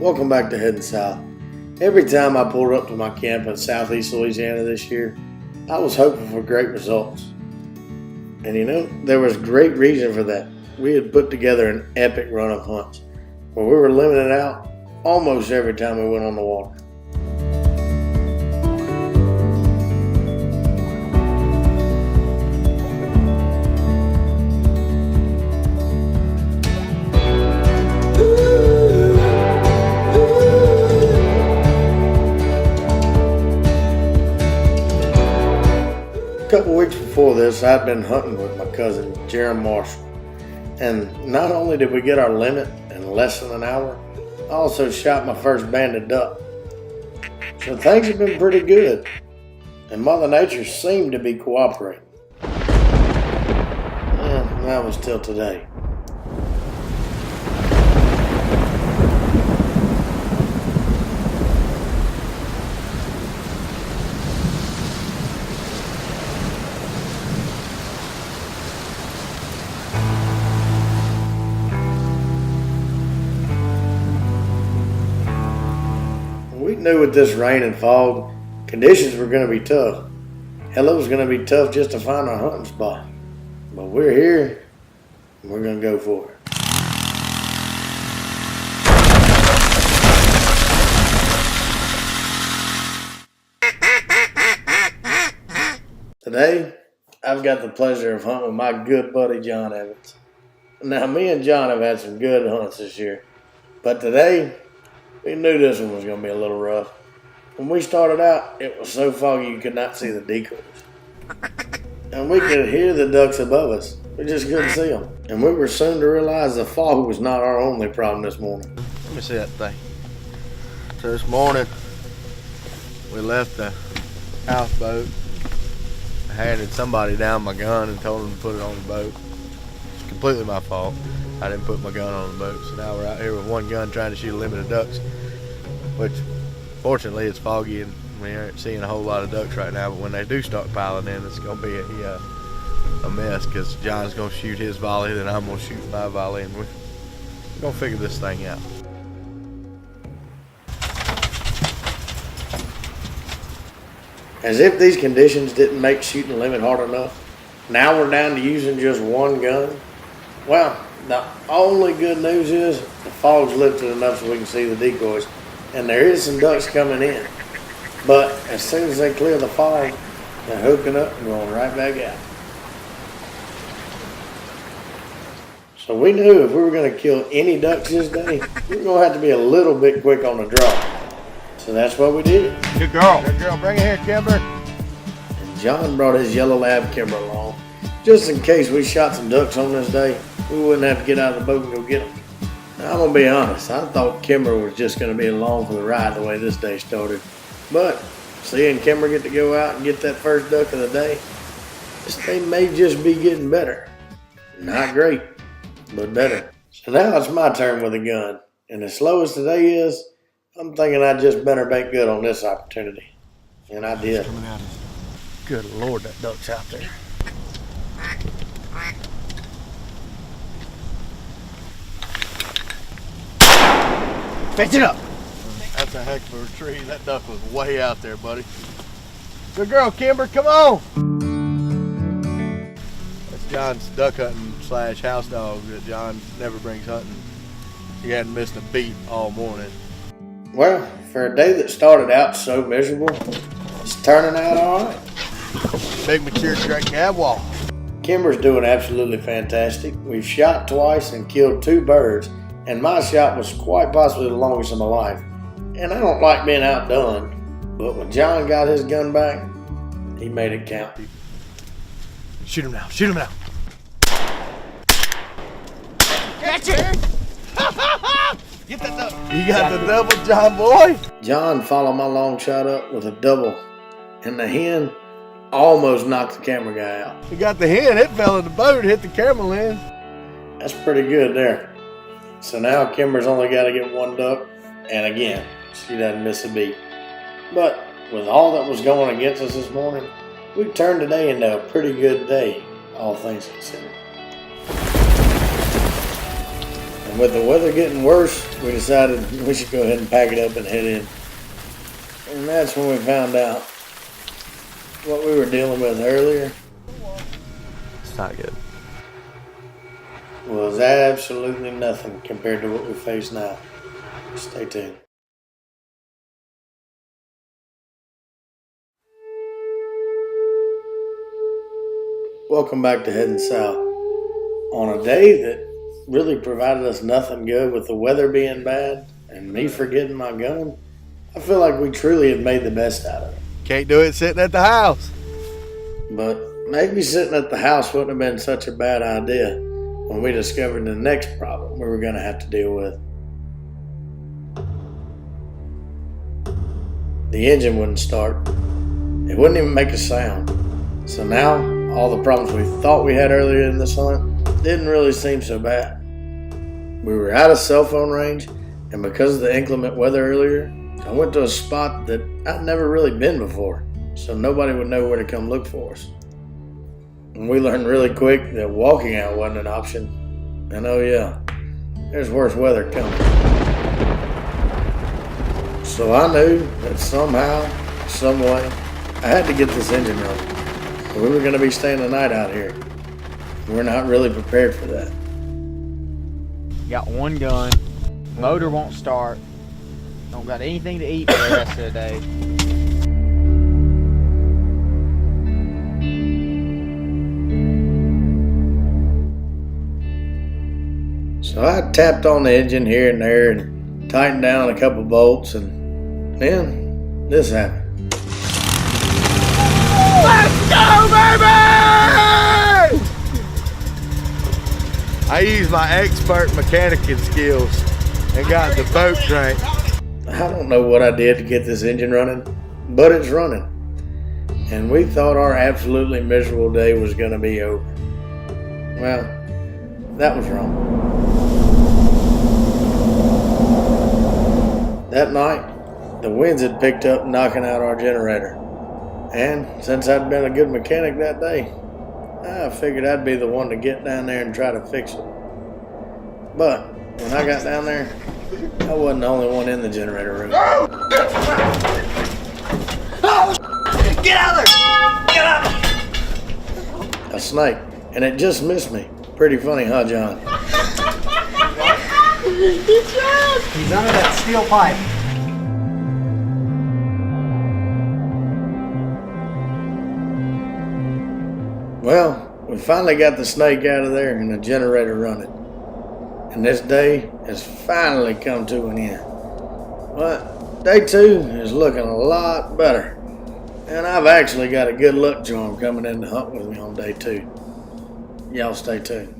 Welcome back to Headin South. Every time I pulled up to my camp in Southeast Louisiana this year, I was hoping for great results. And you know, there was great reason for that. We had put together an epic run of hunts where we were limited out almost every time we went on the water. A couple weeks before this, I'd been hunting with my cousin, Jeremy Marshall. And not only did we get our limit in less than an hour, I also shot my first banded duck. So things have been pretty good, and Mother Nature seemed to be cooperating. Well, that was till today. We knew with this rain and fog, conditions were going to be tough. Hell, it was going to be tough just to find our hunting spot. But we're here, and we're going to go for it. Today, I've got the pleasure of hunting with my good buddy, John Evans. Now, me and John have had some good hunts this year, but today, we knew this one was going to be a little rough. When we started out, it was so foggy you could not see the decoys. And we could hear the ducks above us. We just couldn't see them. And we were soon to realize the fog was not our only problem this morning. Let me see that thing. So this morning, we left the houseboat. I handed somebody down my gun and told them to put it on the boat. It's completely my fault. I didn't put my gun on the boat, so now we're out here with one gun trying to shoot a limit of ducks, which fortunately it's foggy and we aren't seeing a whole lot of ducks right now, but when they do start piling in, it's going to be a mess, because John's going to shoot his volley, then I'm going to shoot my volley, and we're going to figure this thing out. As if these conditions didn't make shooting the limit hard enough, now we're down to using just one gun. Well, the only good news is the fog's lifted enough so we can see the decoys, and there is some ducks coming in. But as soon as they clear the fog, they're hooking up and going right back out. So we knew if we were going to kill any ducks this day, we were going to have to be a little bit quick on the draw. So that's what we did. Good girl. Good girl. Bring it here, Kimber. And John brought his yellow lab Kimber along, just in case we shot some ducks on this day. We wouldn't have to get out of the boat and go get them. Now, I'm going to be honest, I thought Kimber was just going to be along for the ride the way this day started. But seeing Kimber get to go out and get that first duck of the day, this day may just be getting better. Not great, but better. So now it's my turn with a gun. And as slow as today is, I'm thinking I just better make good on this opportunity. And I did. Good Lord, that duck's out there. Fetch it up. That's a heck of a retrieve. That duck was way out there, buddy. Good girl, Kimber, come on. That's John's duck hunting / house dog that John never brings hunting. He hadn't missed a beat all morning. Well, for a day that started out so miserable, it's turning out all right. Big mature great gadwall. Kimber's doing absolutely fantastic. We've shot twice and killed 2 birds, and my shot was quite possibly the longest of my life. And I don't like being outdone, but when John got his gun back, he made it count. Shoot him now, shoot him now. Catch it! Get that duck. You got the double, John boy? John followed my long shot up with a double, and the hen almost knocked the camera guy out. You got the hen, it fell in the boat, hit the camera lens. That's pretty good there. So now Kimber's only got to get 1 duck, and again, she doesn't miss a beat. But with all that was going against us this morning, we turned today into a pretty good day, all things considered. And with the weather getting worse, we decided we should go ahead and pack it up and head in. And that's when we found out what we were dealing with earlier It's not good. was absolutely nothing compared to what we face now. Stay tuned. Welcome back to Headin South. On a day that really provided us nothing good with the weather being bad and me forgetting my gun, I feel like we truly have made the best out of it. Can't do it sitting at the house. But maybe sitting at the house wouldn't have been such a bad idea when we discovered the next problem we were going to have to deal with. The engine wouldn't start. It wouldn't even make a sound. So now, all the problems we thought we had earlier in this hunt didn't really seem so bad. We were out of cell phone range, and because of the inclement weather earlier, I went to a spot that I'd never really been before, so nobody would know where to come look for us. And we learned really quick that walking out wasn't an option. And oh yeah, there's worse weather coming. So I knew that somehow, some way, I had to get this engine running. We were going to be staying the night out here. We're not really prepared for that. Got one gun. Motor won't start. Don't got anything to eat for the rest of the day. So I tapped on the engine here and there and tightened down a couple bolts, and then this happened. Let's go, baby! I used my expert mechanicking skills and got the boat cranked. I don't know what I did to get this engine running, but it's running. And we thought our absolutely miserable day was going to be over. Well, that was wrong. That night, the winds had picked up, knocking out our generator. And since I'd been a good mechanic that day, I figured I'd be the one to get down there and try to fix it. But when I got down there, I wasn't the only one in the generator room. Get out of there! Get out! A snake, and it just missed me. Pretty funny, huh, John? He's under that steel pipe. Well, we finally got the snake out of there and the generator running. And this day has finally come to an end. But day 2 is looking a lot better. And I've actually got a good luck charm coming in to hunt with me on day 2. Y'all stay tuned.